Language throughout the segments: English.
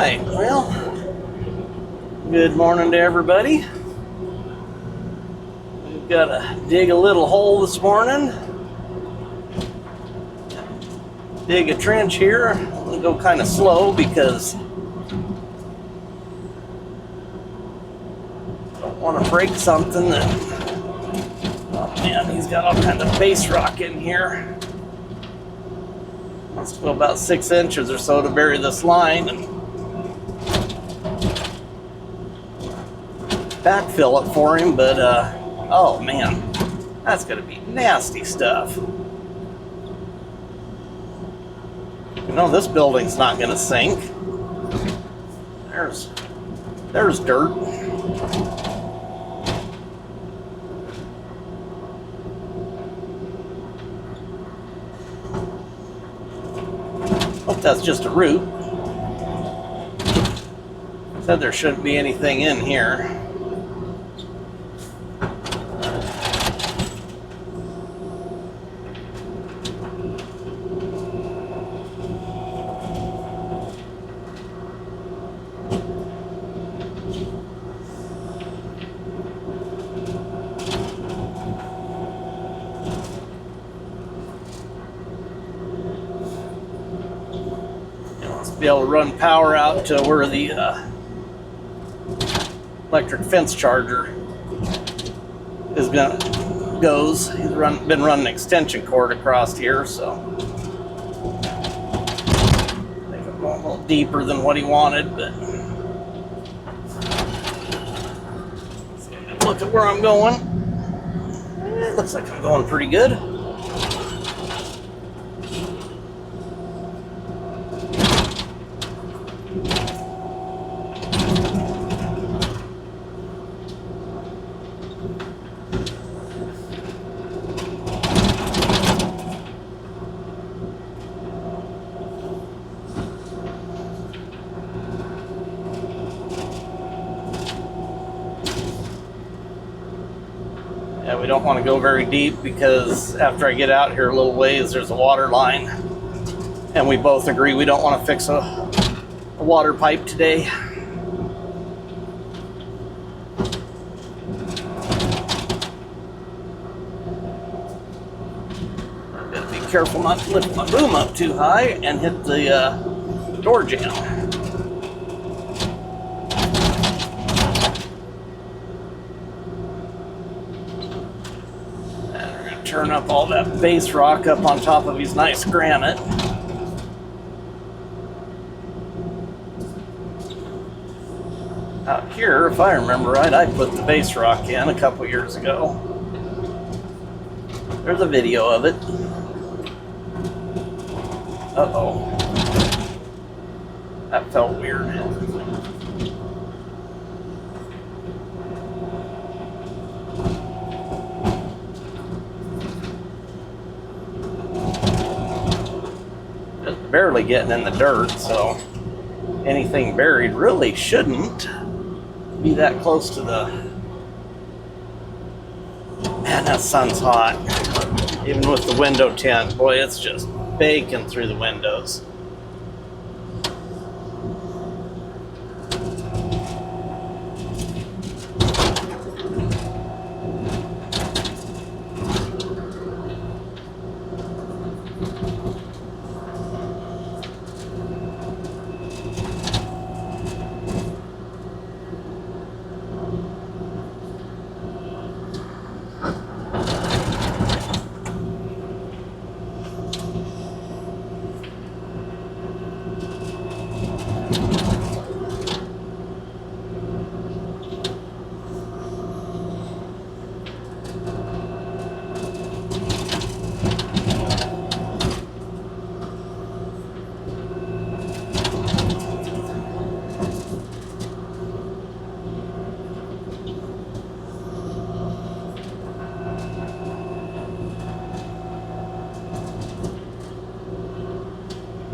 right, well, good morning to everybody. We've got to dig a little hole this morning. Dig a trench here. We'll go kind of slow because I don't want to break something that, oh man, he's got all kinds of base rock in here. Must go about 6 inches or so to bury this line and backfill it for him, but oh man, that's gonna be nasty stuff. You know, this building's not gonna sink. There's dirt. Hope that's just a root. Said there shouldn't be anything in here. Be able to run power out to where the electric fence charger goes. He's been running extension cord across here, so I think I'm going a little deeper than what he wanted, but look at where I'm going. It looks like I'm going pretty good. Yeah, we don't want to go very deep because after I get out here a little ways, there's a water line. And we both agree we don't want to fix a water pipe today. I've got to be careful not to lift my boom up too high and hit the door jamb. Turn up all that base rock up on top of his nice granite. Out here, if I remember right, I put the base rock in a couple years ago. There's a video of it. Uh-oh. That felt weird. Barely getting in the dirt, so anything buried really shouldn't be that close to the... Man, that sun's hot. Even with the window tint, boy, it's just baking through the windows.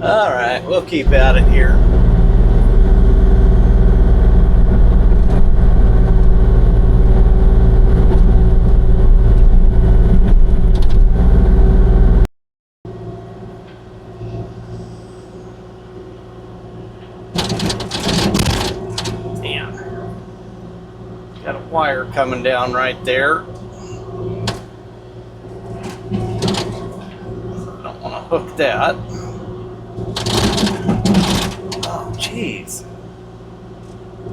All right, we'll keep at it here. Got a wire coming down right there. Don't want to hook that. Oh, jeez.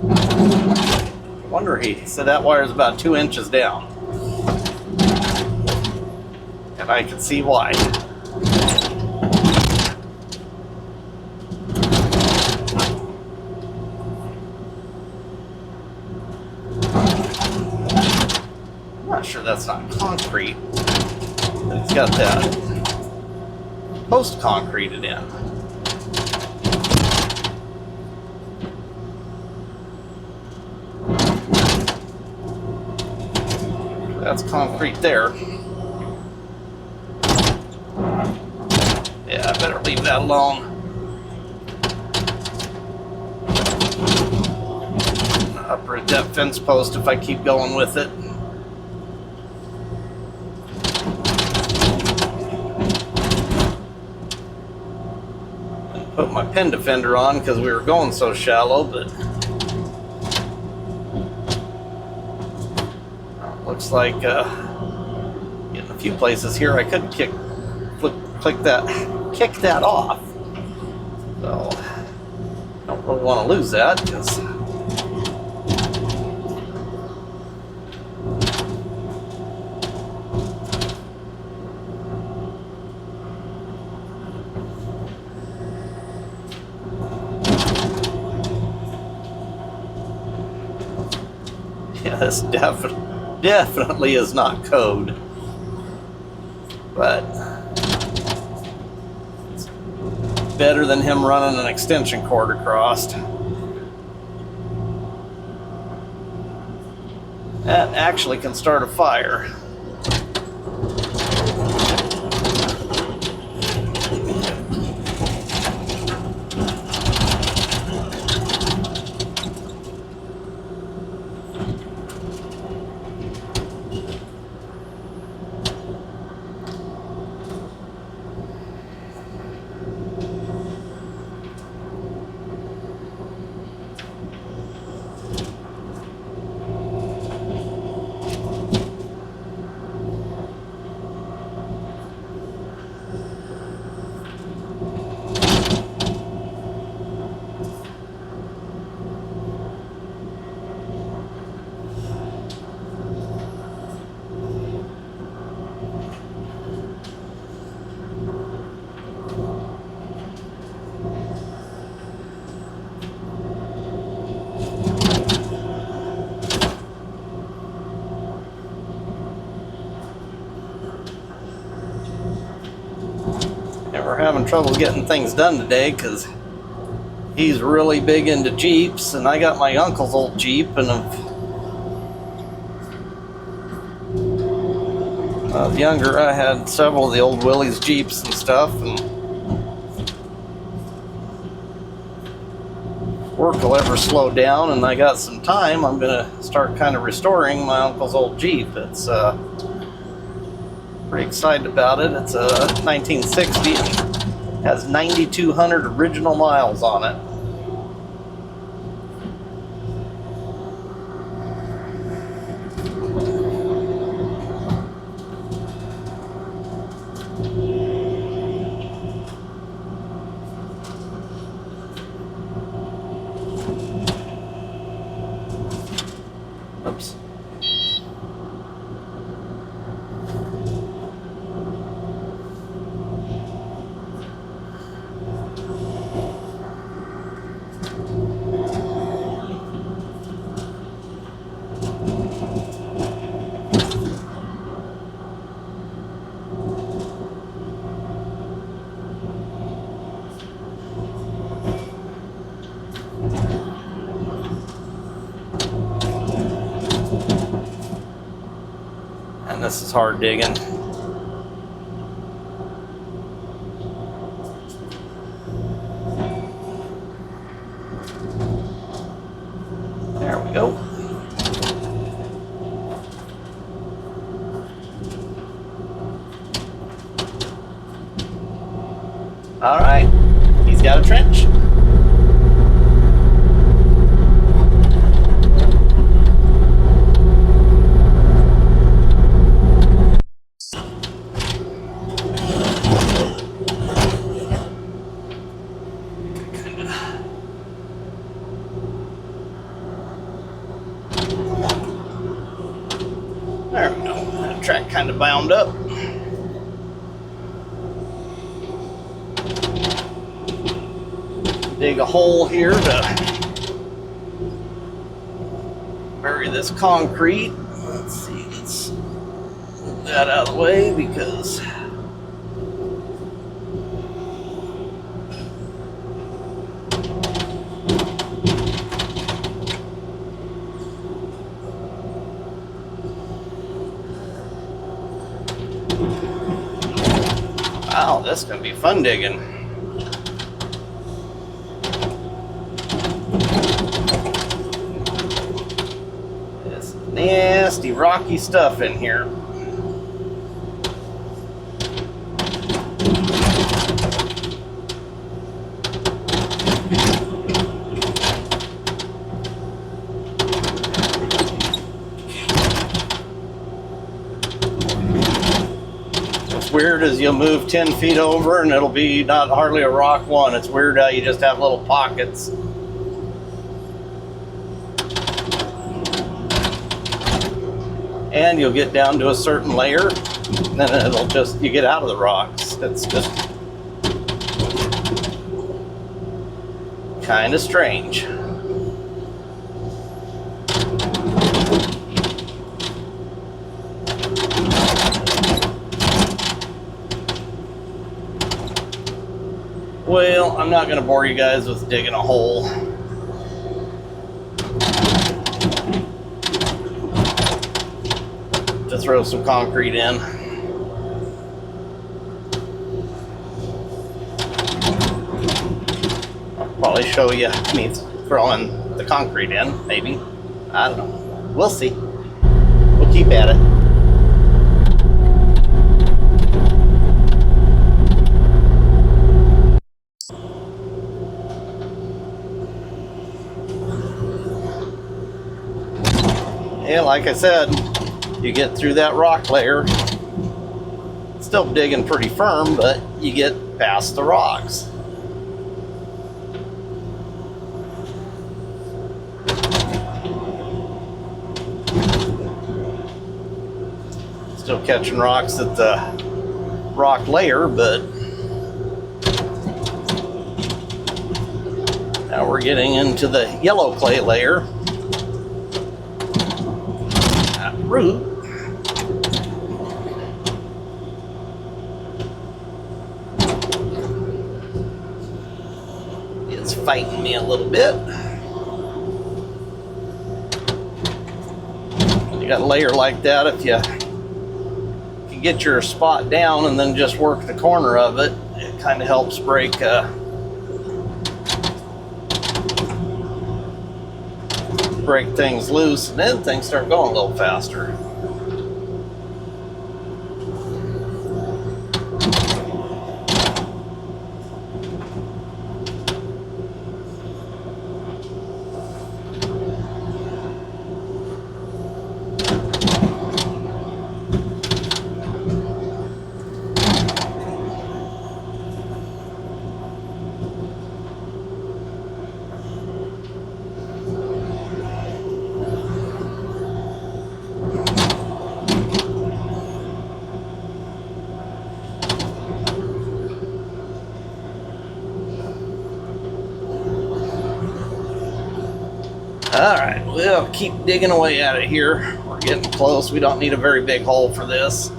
I wonder, he said that wire is about 2 inches down. And I can see why. I'm not sure that's not concrete. It's got that post concreted in. That's concrete there. Yeah, I better leave that alone. I'm gonna uproot that fence post if I keep going with it. And put my pin defender on because we were going so shallow, but looks like in a few places here I could kick that off. So I don't really want to lose that because yeah, this definitely is not code, but it's better than him running an extension cord across. That actually can start a fire. We're having trouble getting things done today because he's really big into Jeeps, and I got my uncle's old Jeep, and when I was younger I had several of the old Willie's Jeeps and stuff, and work will ever slow down and I got some time, I'm gonna start kind of restoring my uncle's old Jeep. It's pretty excited about it. It's a 1960 and has 9,200 original miles on it. Oops. And this is hard digging. There we go. All right, he's got a trench. dump track kind of bound up. Dig a hole here to bury this concrete. Let's see, let's move that out of the way because wow, this is going to be fun digging. This nasty rocky stuff in here. Weird as you'll move 10 feet over and it'll be not hardly a rock one. It's weird how you just have little pockets. And you'll get down to a certain layer and then it'll just, you get out of the rocks. It's just kind of strange. Well, I'm not going to bore you guys with digging a hole. To throw some concrete in. I'll probably show you me throwing the concrete in, maybe. I don't know. We'll see. We'll keep at it. Yeah, like I said, you get through that rock layer, it's still digging pretty firm, but you get past the rocks. Still catching rocks at the rock layer, but now we're getting into the yellow clay layer. Root is fighting me a little bit. You got a layer like that, if you can get your spot down and then just work the corner of it, it kind of helps break things loose, and then things start going a little faster. Alright, we'll keep digging away at it here. We're getting close. We don't need a very big hole for this.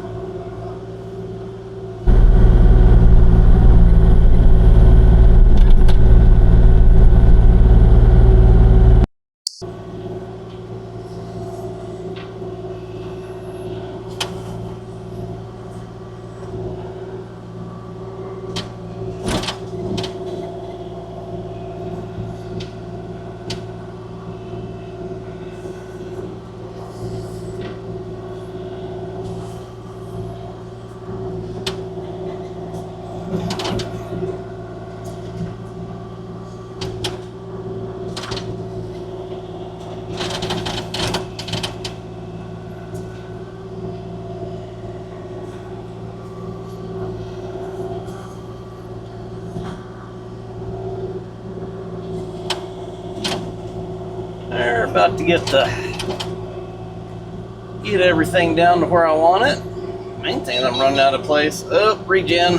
They're about to get the Get everything down to where I want it. Main thing is I'm running out of place. Oh, regen.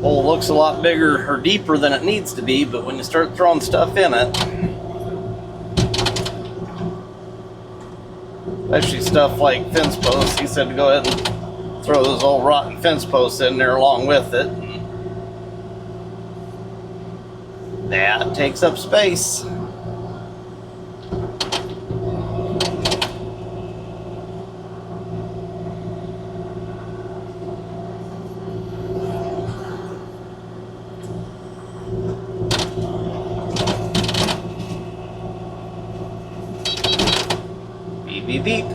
Hole looks a lot bigger or deeper than it needs to be, but when you start throwing stuff in it, especially stuff like fence posts, he said to go ahead and throw those old rotten fence posts in there along with it. That takes up space. Beep, beep.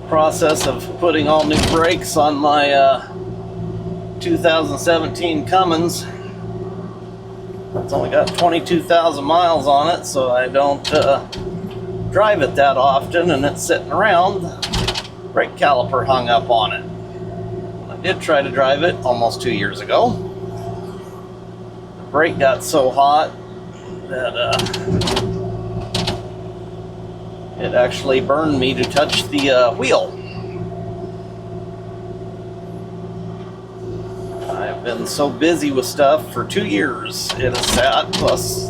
Process of putting all new brakes on my 2017 Cummins. It's only got 22,000 miles on it, so I don't drive it that often, and it's sitting around. Brake caliper hung up on it. I did try to drive it almost 2 years ago. The brake got so hot that it actually burned me to touch the wheel. I've been so busy with stuff for 2 years. It has sat, plus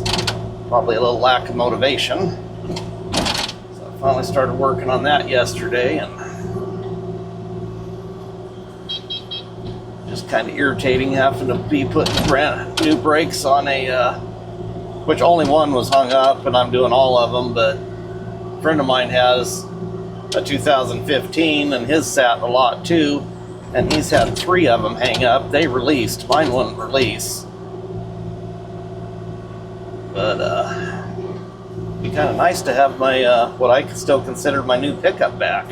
probably a little lack of motivation. So I finally started working on that yesterday, and just kind of irritating having to be putting brand new brakes on a, which only one was hung up, and I'm doing all of them, but a friend of mine has a 2015 and his sat a lot too, and he's had 3 of them hang up. They released. Mine wouldn't release. But it'd be kind of nice to have my what I still consider my new pickup back.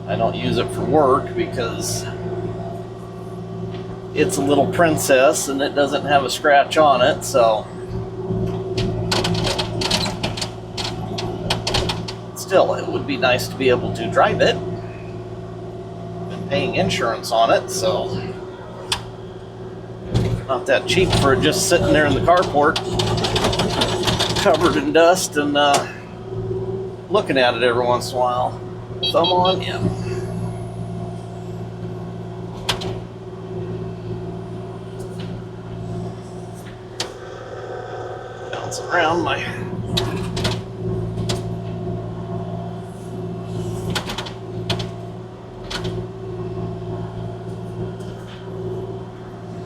I don't use it for work because it's a little princess and it doesn't have a scratch on it, so still, it would be nice to be able to drive it. Been paying insurance on it, so not that cheap for it just sitting there in the carport, covered in dust, and looking at it every once in a while. Thumb on, yeah. Bounce around my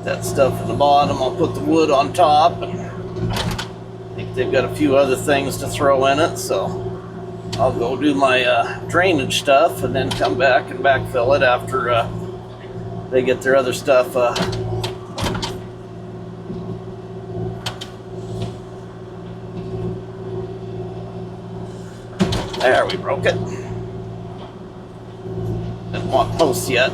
that stuff at the bottom. I'll put the wood on top, and I think they've got a few other things to throw in it, so I'll go do my drainage stuff and then come back and backfill it after they get their other stuff there, we broke it. Didn't want posts yet.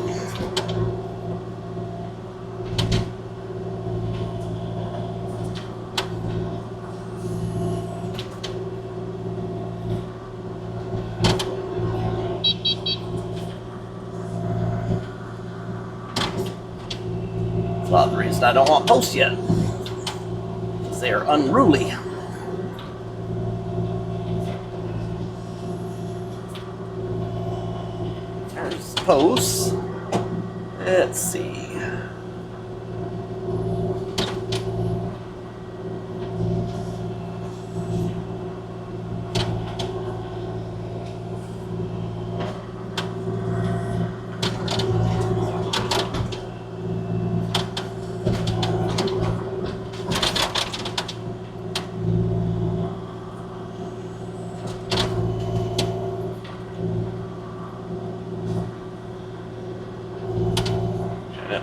That's not the reason I don't want posts yet, because they are unruly. There's posts. Let's see.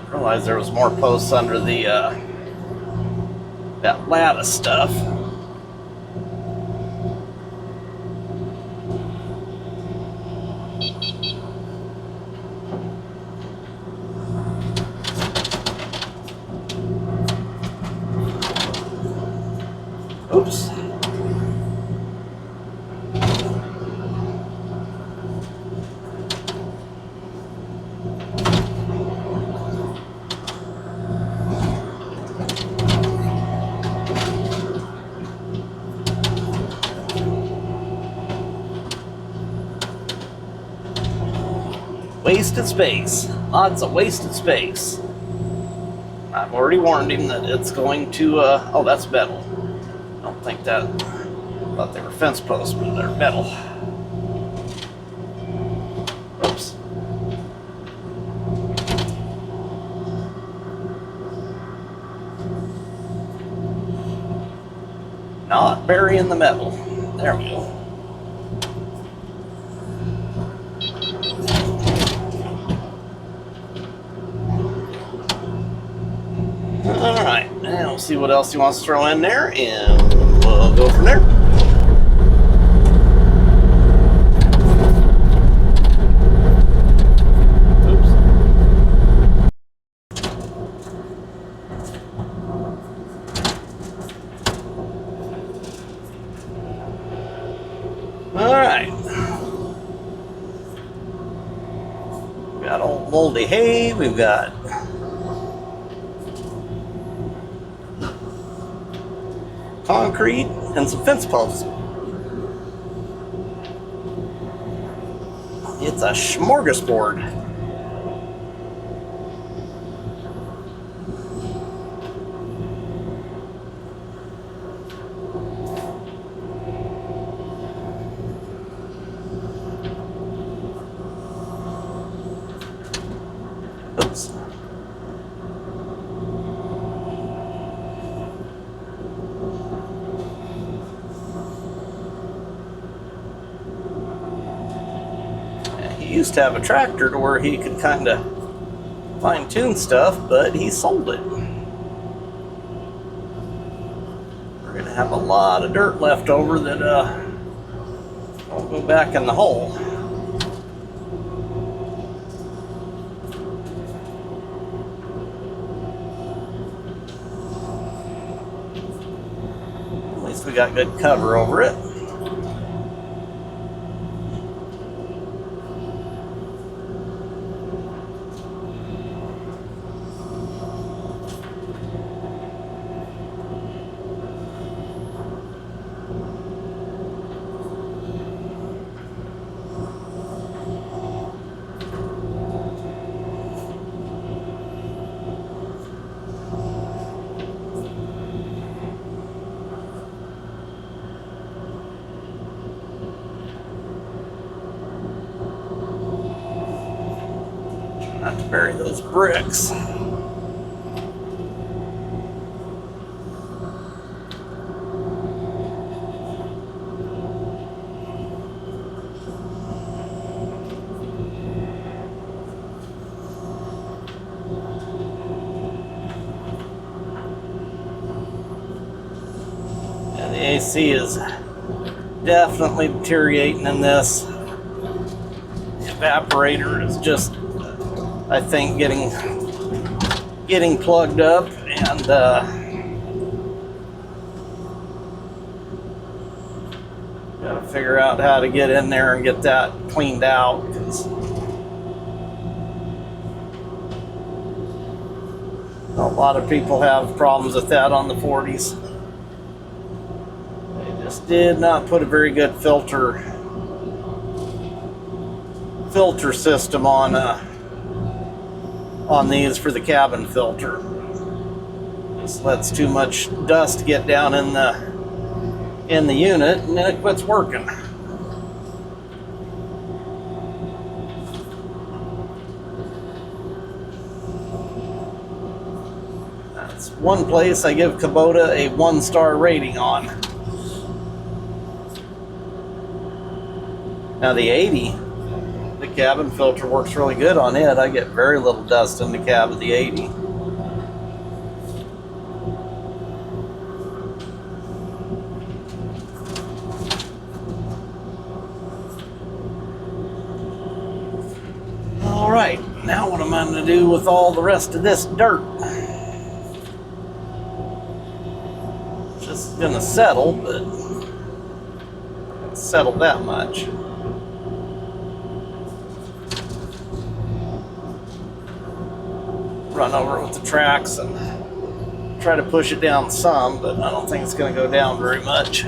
Realized there was more posts under the that lattice stuff. Oops. Wasted space. Lots of wasted space. I've already warned him that it's going to, oh, that's metal. I don't think that, I thought they were fence posts, but they're metal. Oops. Not burying the metal. There we go. Alright, and we'll see what else he wants to throw in there, and we'll go from there. Oops. Alright. We've got old moldy hay, we've got concrete and some fence posts. It's a smorgasbord. Oops. He used to have a tractor to where he could kind of fine-tune stuff, but he sold it. We're going to have a lot of dirt left over that will go back in the hole. At least we got good cover over it. Not to bury those bricks. And the AC is definitely deteriorating in this. The evaporator is just, I think, getting plugged up, and gotta figure out how to get in there and get that cleaned out, because a lot of people have problems with that on the 40s. They just did not put a very good filter system on these for the cabin filter. Just lets too much dust get down in the unit, and then it quits working. That's one place I give Kubota a 1-star rating on. Now the 80, the cabin filter works really good on it. I get very little dust in the cab of the 80. All right, now what am I going to do with all the rest of this dirt? This is gonna settle, but it's settled that much. Run over it with the tracks and try to push it down some, but I don't think it's gonna go down very much.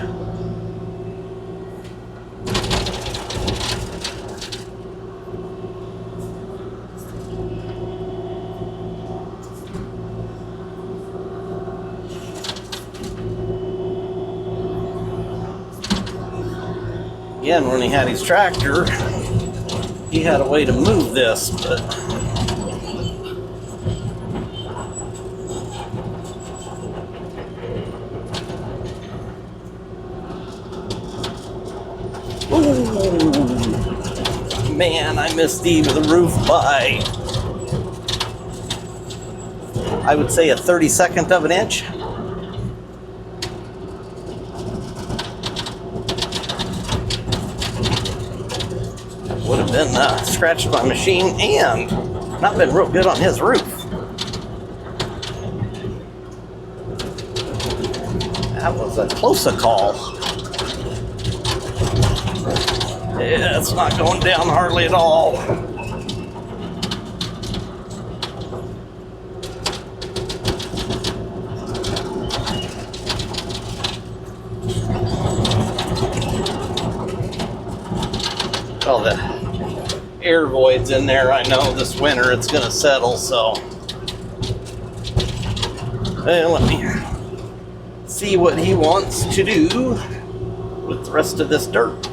Again, when he had his tractor, he had a way to move this, but ooh, man, I missed the roof by, I would say, a 32nd of an inch. Would have been scratched my machine and not been real good on his roof. That was a closer call. Yeah, it's not going down hardly at all. Well, the air void's in there. I know this winter it's going to settle, so let me see what he wants to do with the rest of this dirt.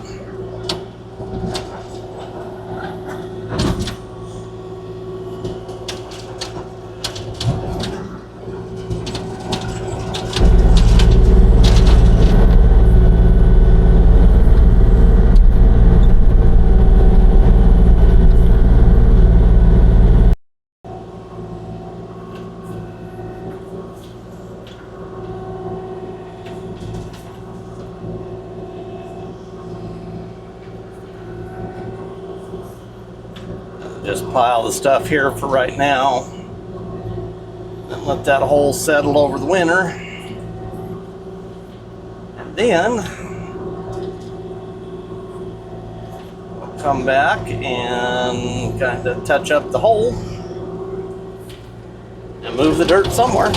Just pile the stuff here for right now and let that hole settle over the winter, and then we'll come back and kind of touch up the hole and move the dirt somewhere.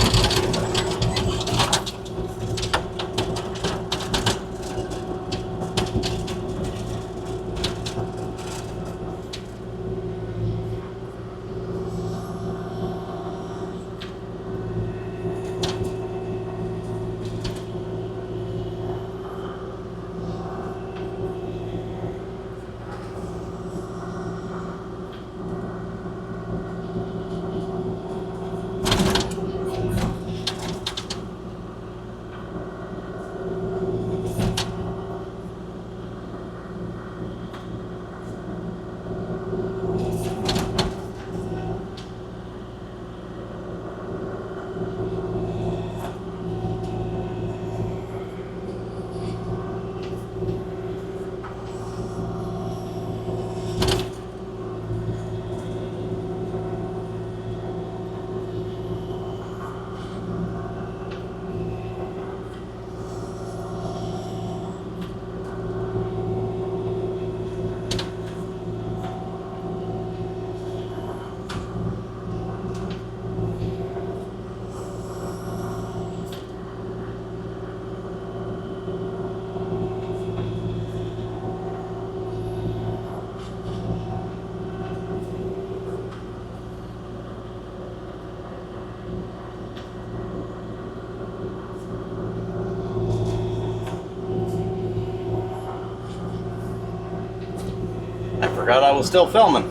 I forgot I was still filming.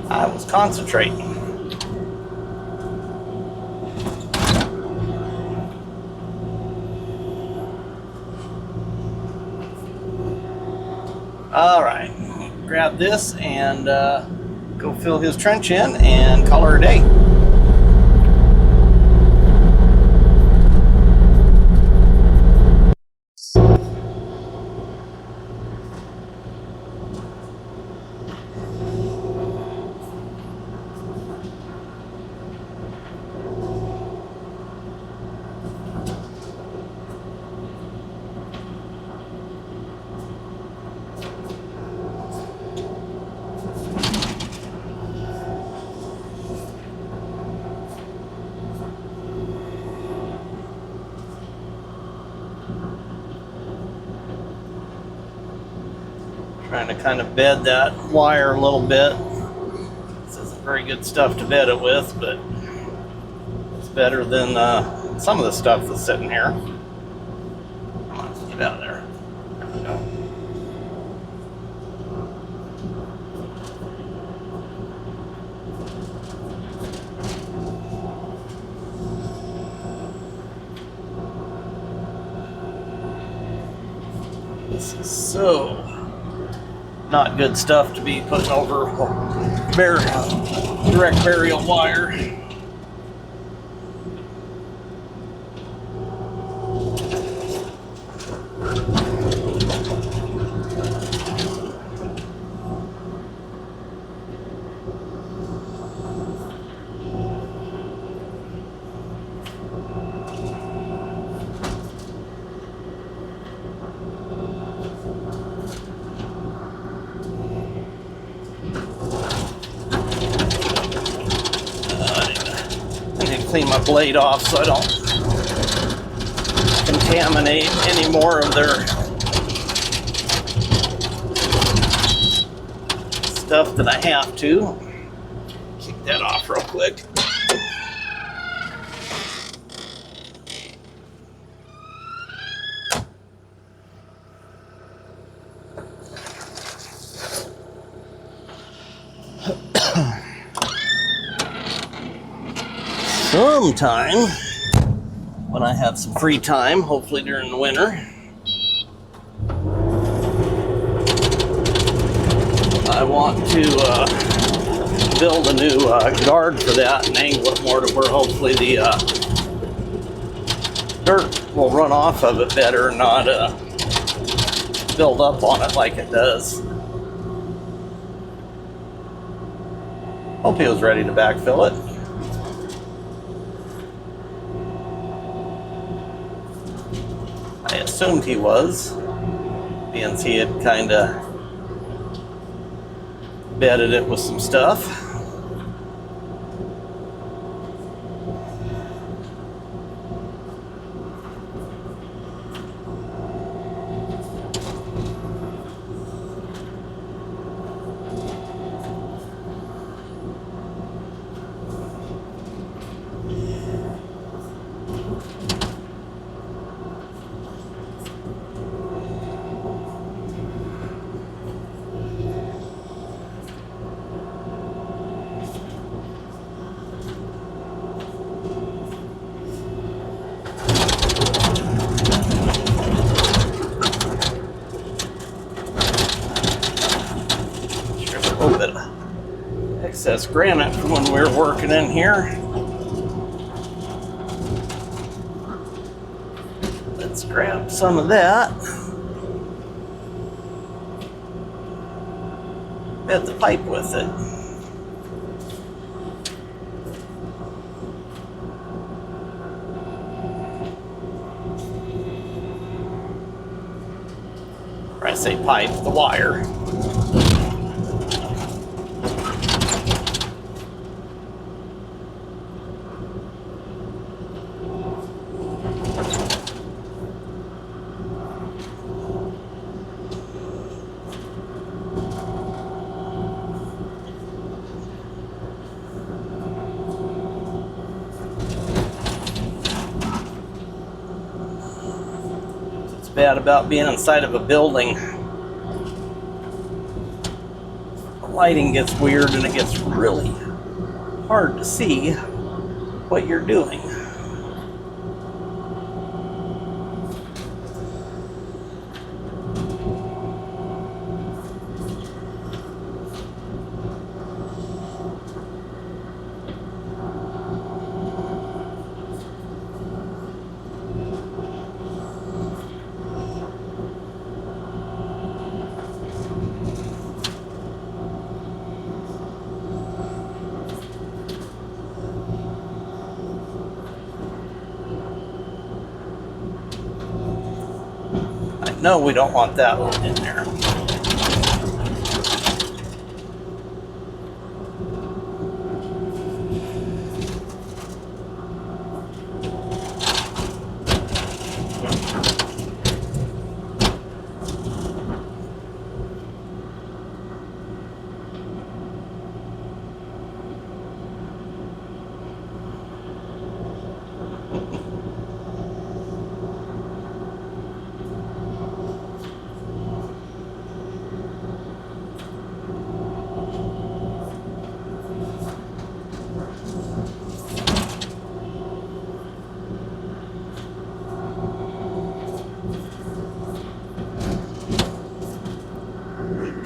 I was concentrating. All right, grab this and go fill his trench in and call her a day. Trying to kind of bed that wire a little bit. This isn't very good stuff to bed it with, but it's better than some of the stuff that's sitting here. Come on, get out of there. There we go. This is so not good stuff to be putting over direct burial wire. Clean my blade off so I don't contaminate any more of their stuff than I have to. Kick that off real quick. Sometime when I have some free time, hopefully during the winter, I want to build a new guard for that and angle it more to where hopefully the dirt will run off of it better and not build up on it like it does. Hope he was ready to backfill it. I assumed he was, being he had kind of bedded it with some stuff. A little bit of excess granite from when we were working in here. Let's grab some of that. Bed the pipe with it. Or I say pipe, the wire. Bad about being inside of a building. The lighting gets weird and it gets really hard to see what you're doing. No, we don't want that one in there.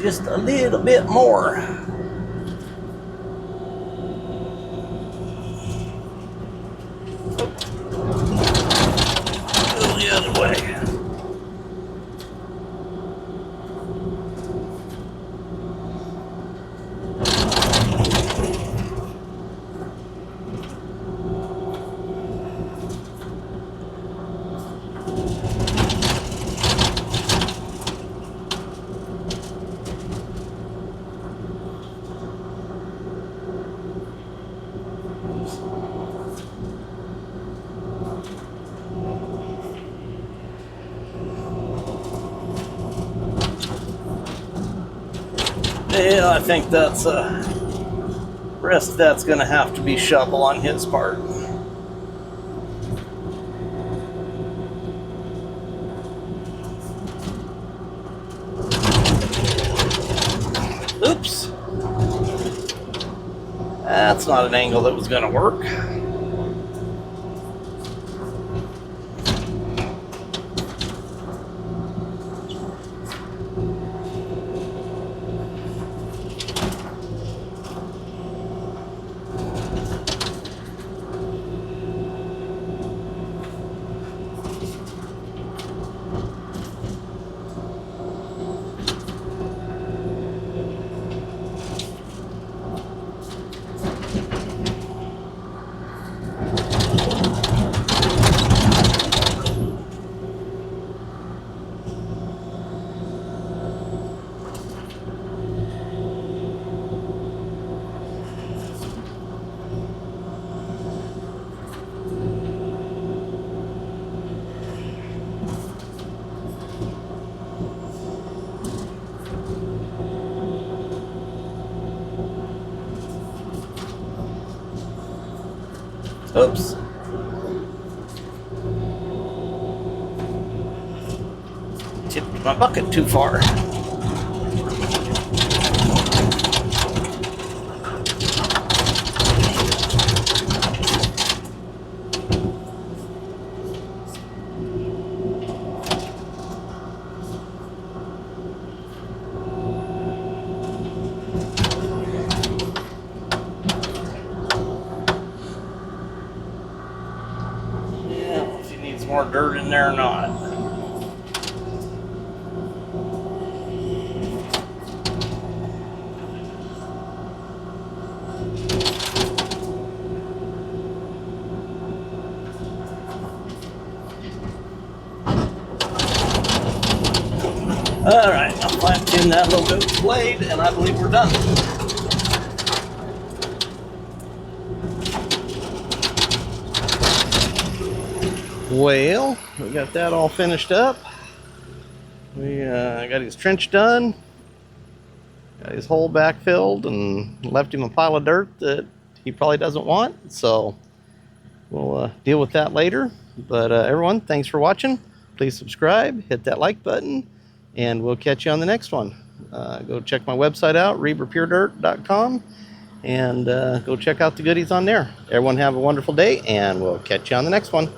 just a little bit more. Go the other way. Yeah, I think that's rest of that's gonna have to be shovel on his part. Oops. That's not an angle that was gonna work. Oops. Tipped my bucket too far. More dirt in there or not. All right, I'll fine tune that little bit with the blade, and I believe we're done. Well, we got that all finished up. We got his trench done, got his hole backfilled, and left him a pile of dirt that he probably doesn't want. So we'll deal with that later. But everyone, thanks for watching. Please subscribe, hit that like button, and we'll catch you on the next one. Go check my website out, reberpuredirt.com, and go check out the goodies on there. Everyone have a wonderful day, and we'll catch you on the next one.